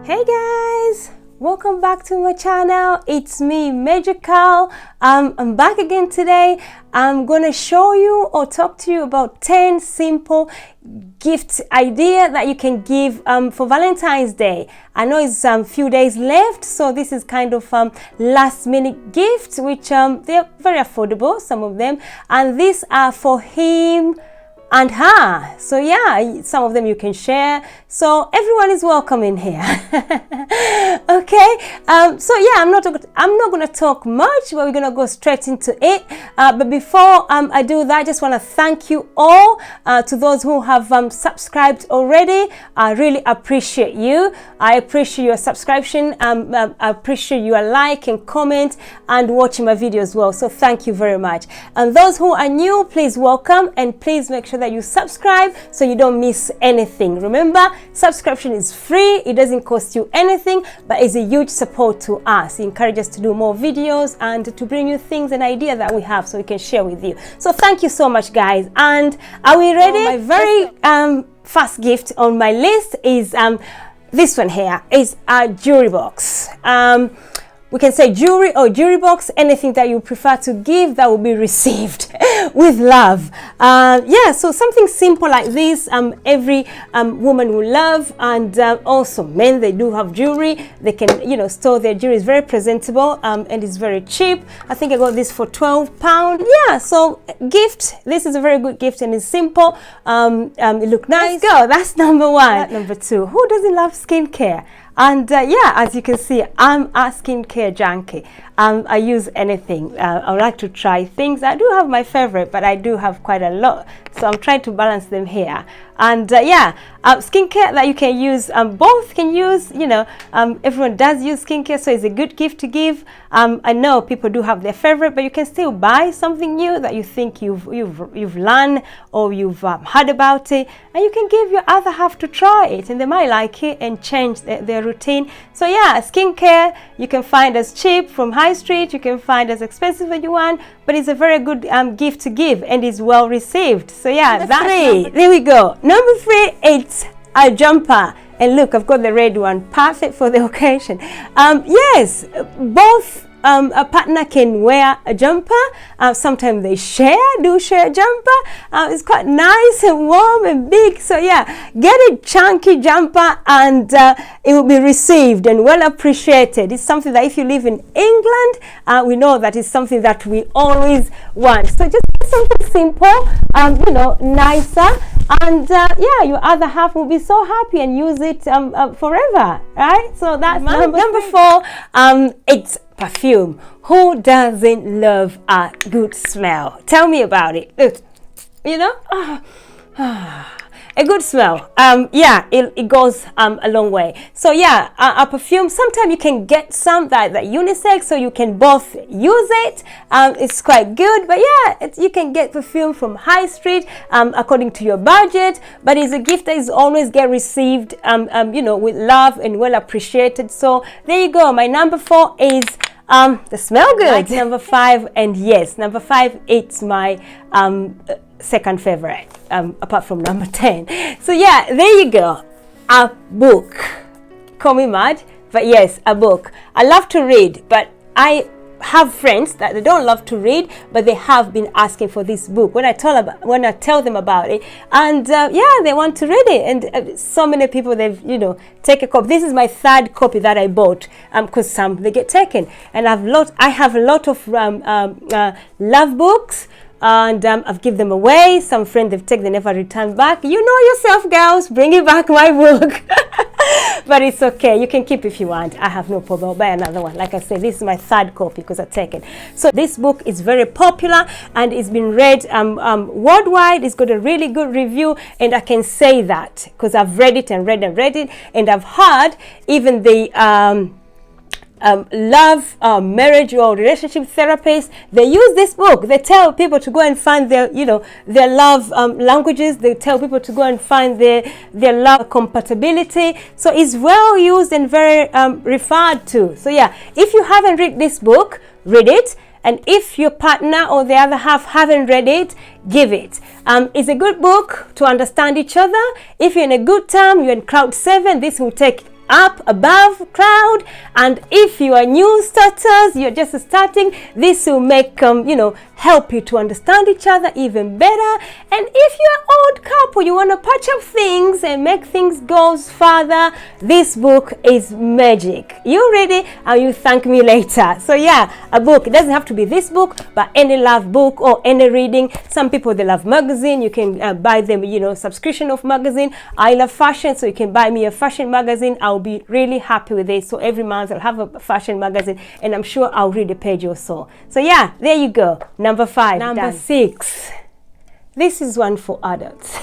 Hey guys, welcome back to my channel. It's me, Magical. I'm back again today. I'm gonna show you or talk to you about 10 simple gift idea that you can give for Valentine's Day. I know it's a few days left, so this is kind of last minute gifts, which they're very affordable, some of them, and these are for him and her. So yeah, some of them you can share, so everyone is welcome in here. Okay, so yeah, I'm not going to talk much, but we're going to go straight into it. But before I do that, I just want to thank you all, to those who have subscribed already. I really appreciate you. I appreciate your subscription. I appreciate your like and comment and watching my video as well, so thank you very much. And those who are new, please welcome, and please make sure that you subscribe so you don't miss anything. Remember, subscription is free, it doesn't cost you anything, but it's a huge support to us. It encourages us to do more videos and to bring you things and ideas that we have so we can share with you. So thank you so much, guys. And are we ready? My very first gift on my list is this one here. Is a jewelry box. We can say jewelry or jewelry box, anything that you prefer to give that will be received with love. Yeah, so something simple like this, every woman will love, and also men, they do have jewelry. They can, you know, store their jewelry. It's very presentable, and it's very cheap. I think I got this for £12. Yeah, so gift. This is a very good gift and it's simple. It look nice. Let's go. That's number one. Number two, who doesn't love skincare? And yeah, as you can see, I'm a skincare junkie. I use anything. I like to try things. I do have my favorite, but I do have quite a lot, so I'm trying to balance them here. And yeah, skincare that you can use, both can use, you know, everyone does use skincare, so it's a good gift to give. I know people do have their favorite, but you can still buy something new that you think you've learned or you've heard about it, and you can give your other half to try it, and they might like it and change their routine. So yeah, skincare you can find as cheap from high street, you can find as expensive as you want, but it's a very good gift to give and is well received. So yeah, that's three. There we go. Number three, it's a jumper. And look, I've got the red one, perfect for the occasion. Yes, both a partner can wear a jumper. Sometimes they do share a jumper. It's quite nice and warm and big. So yeah, get a chunky jumper and it will be received and well appreciated. It's something that if you live in England, we know that it's something that we always want. So just something simple, you know, nicer, and yeah, your other half will be so happy and use it forever, right? So that's number four. It's perfume. Who doesn't love a good smell? Tell me about it. You know, a good smell. Yeah, it goes a long way. So yeah, a perfume, sometimes you can get some that unisex, so you can both use it. It's quite good, but yeah, you can get perfume from high street according to your budget, but it's a gift that is always get received you know, with love and well appreciated. So there you go. My number four is the smell good. Like number five, and yes, number five, it's my second favorite, apart from number 10. So yeah, there you go. A book. Call me mad, but yes, a book. I love to read, but I have friends that they don't love to read, but they have been asking for this book when I tell them about it, and yeah, they want to read it, and so many people, they've, you know, take a copy. This is my third copy that I bought, because some they get taken, and I have a lot of love books, and I've given them away. Some friends they've taken, they never returned back. You know yourself, girls, bring it back, my book. But it's okay, you can keep if you want. I have no problem. I'll buy another one. Like I said, this is my third copy because I've taken. So this book is very popular and it's been read worldwide. It's got a really good review, and I can say that because I've read it and read it, and I've heard even the love, marriage or relationship therapists, they use this book. They tell people to go and find their, you know, their love languages. They tell people to go and find their love compatibility. So it's well used and very referred to. So yeah, if you haven't read this book, read it. And if your partner or the other half haven't read it, give it. It's a good book to understand each other. If you're in a good time, you're in crowd 7, this will take up above cloud. And if you are new starters, you're just starting, this will make help you to understand each other even better. And if you're an old couple, you want to patch up things and make things go further, this book is magic. You read it and you thank me later. So yeah, a book. It doesn't have to be this book, but any love book or any reading. Some people, they love magazine. You can buy them, subscription of magazine. I love fashion, so you can buy me a fashion magazine. I'll be really happy with it. So every month I'll have a fashion magazine, and I'm sure I'll read a page or so. So yeah, there you go. Number 5. Number 6. This is one for adults.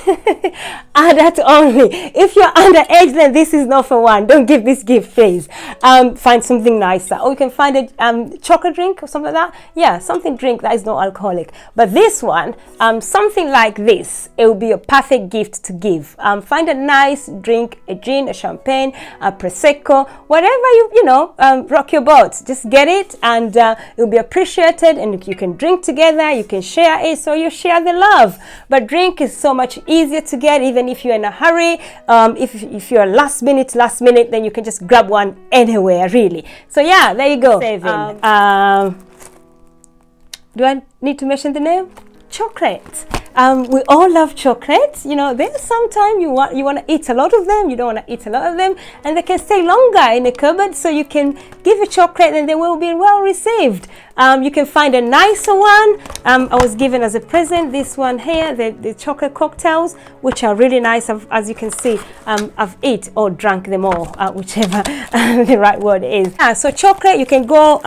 Adult only. If you're underage, then this is not for one. Don't give this gift, please. Find something nicer. Or you can find a chocolate drink or something like that. Yeah, something drink that is not alcoholic. But this one, something like this, it will be a perfect gift to give. Find a nice drink, a gin, a champagne, a prosecco, whatever you rock your boat. Just get it, and it will be appreciated, and you can drink together, you can share it, so you share the love. But drink is so much easier to get, even if you're in a hurry. If you're last minute, then you can just grab one anywhere, really. So yeah, there you go. Do I need to mention the name? Chocolate. We all love chocolates. There's sometimes you want to eat a lot of them, you don't want to eat a lot of them, and they can stay longer in the cupboard, so you can give a chocolate and they will be well received. You can find a nicer one. I was given as a present this one here, the chocolate cocktails, which are really nice. As you can see, I've eaten or drank them all, whichever the right word is. So chocolate, you can go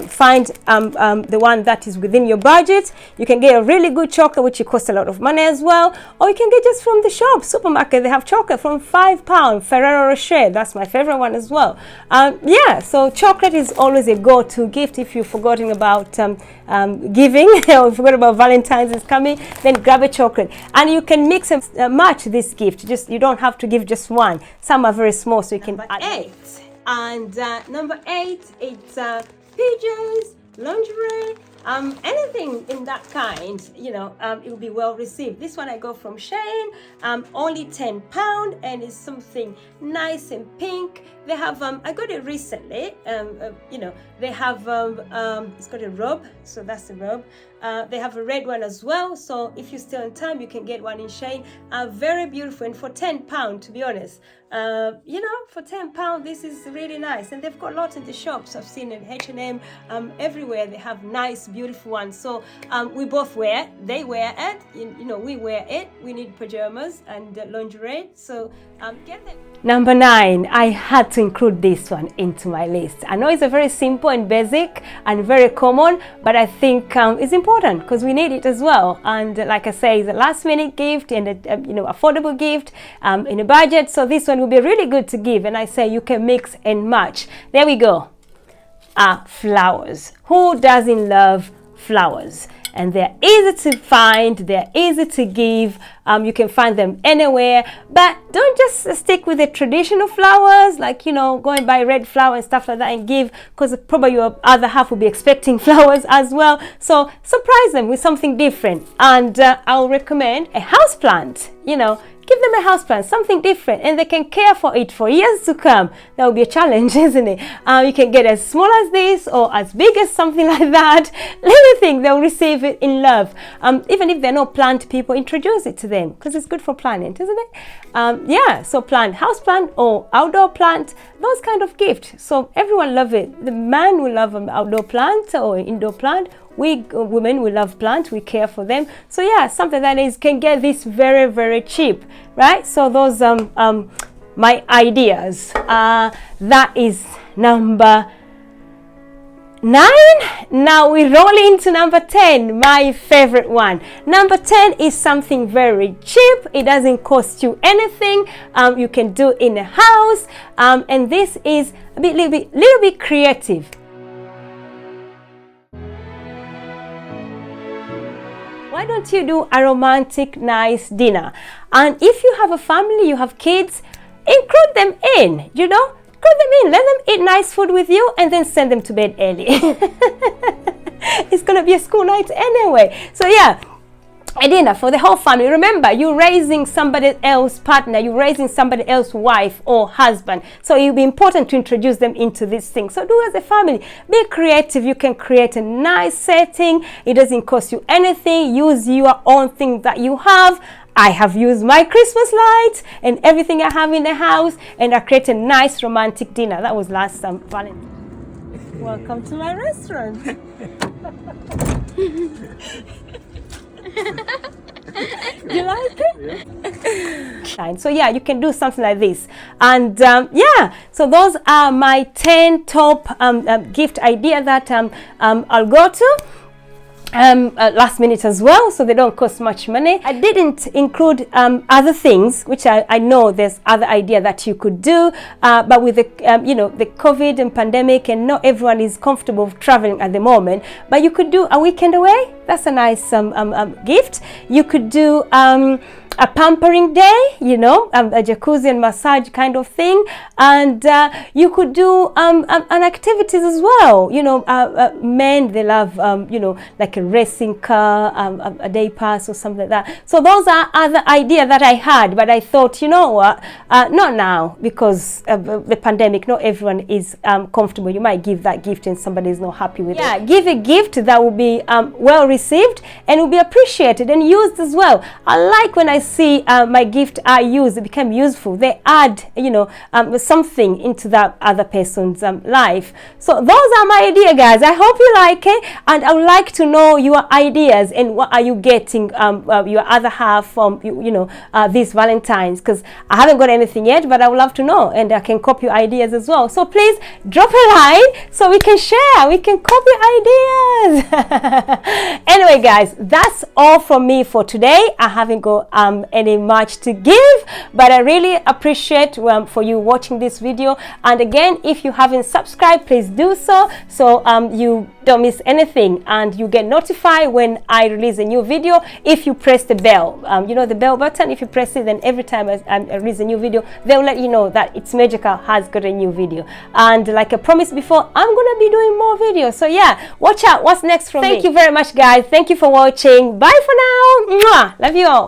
find the one that is within your budget. You can get a really good chocolate, which costs a lot of money as well, or you can get just from the shop, supermarket. They have chocolate from £5. Ferrero Rocher, that's my favorite one as well. Yeah, so chocolate is always a go-to gift. If you've forgotten about giving or forgot about Valentine's is coming, then grab a chocolate, and you can mix and match this gift. You don't have to give just one. Some are very small, so you can add 8. And number 8, it's PJs, lingerie, anything in that kind, it will be well received. This one I got from Shane, only £10, and it's something nice and pink. They have I got it recently. They have it's got a robe, so that's the robe. They have a red one as well, so if you're still in time, you can get one in Shane. Very beautiful, and for £10, to be honest, for £10, this is really nice. And they've got a lot in the shops. I've seen it H&M, everywhere. They have nice, beautiful ones. So we both wear it. They wear it. We wear it. We need pajamas and lingerie. So get them. Number 9, I had to include this one into my list. I know it's a very simple and basic and very common, but I think it's important because we need it as well. And like I say, it's a last-minute gift and a affordable gift in a budget. So this one will be really good to give. And I say you can mix and match. There we go. Flowers. Who doesn't love flowers? And they're easy to find, they're easy to give. You can find them anywhere, but don't just stick with the traditional flowers, like, going by red flower and stuff like that and give, because probably your other half will be expecting flowers as well. So surprise them with something different. And I'll recommend a houseplant, Give them a houseplant, something different, and they can care for it for years to come. That will be a challenge, isn't it? You can get as small as this or as big as something like that. Anything, they'll receive it in love. Even if they're not plant people, introduce it to them because it's good for planting, isn't it? Yeah, so plant, houseplant or outdoor plant, those kind of gifts. So everyone love it. The man will love an outdoor plant or indoor plant. We women, we love plants, we care for them. So yeah, something that can get this very, very cheap, right? So those my ideas. That is number 9. Now we roll into number 10, my favorite one. Number 10 is something very cheap. It doesn't cost you anything. You can do in a house, and this is a little bit creative. Why don't you do a romantic, nice dinner? And if you have a family, you have kids, include them in, include them in, let them eat nice food with you, and then send them to bed early. It's going to be a school night anyway. So yeah, a dinner for the whole family. Remember, you're raising somebody else's partner, you're raising somebody else's wife or husband, so it'll be important to introduce them into this thing. So do as a family, be creative. You can create a nice setting. It doesn't cost you anything. Use your own thing that you have. I have used my Christmas lights and everything I have in the house, and I create a nice romantic dinner. That was last Valentine's. Welcome to my restaurant. You like it? Yeah. So yeah, you can do something like this. And yeah, so those are my 10 top gift idea that I'll go to last minute as well, so they don't cost much money. I didn't include other things, which I know there's other idea that you could do, but with the you know, the COVID and pandemic, and not everyone is comfortable traveling at the moment, but you could do a weekend away. That's a nice gift. You could do a pampering day, you know, a jacuzzi and massage kind of thing, and you could do an activities as well. You know, men, they love you know, like a racing car, a day pass or something like that. So those are other ideas that I had, but I thought, you know what, not now, because of the pandemic. Not everyone is comfortable. You might give that gift and somebody is not happy with it. Yeah, give a gift that will be well received and will be appreciated and used as well. I like when I see my gift are used, they become useful, they add, you know, something into that other person's life. So those are my ideas, guys. I hope you like it, and I would like to know your ideas and what are you getting your other half from, you know, this Valentine's, because I haven't got anything yet, but I would love to know, and I can copy your ideas as well. So please drop a line so we can share, we can copy ideas. Anyway, guys, that's all from me for today. I haven't got any much to give, but I really appreciate for you watching this video. And again, if you haven't subscribed, please do so, so you don't miss anything, and you get notified when I release a new video. If you press the bell, you know, the bell button, if you press it, then every time I release a new video, they'll let you know that It's Magical has got a new video. And like I promised before, I'm gonna be doing more videos, so yeah, watch out what's next from me. Thank you very much, guys. Thank you for watching. Bye for now. Mwah! Love you all.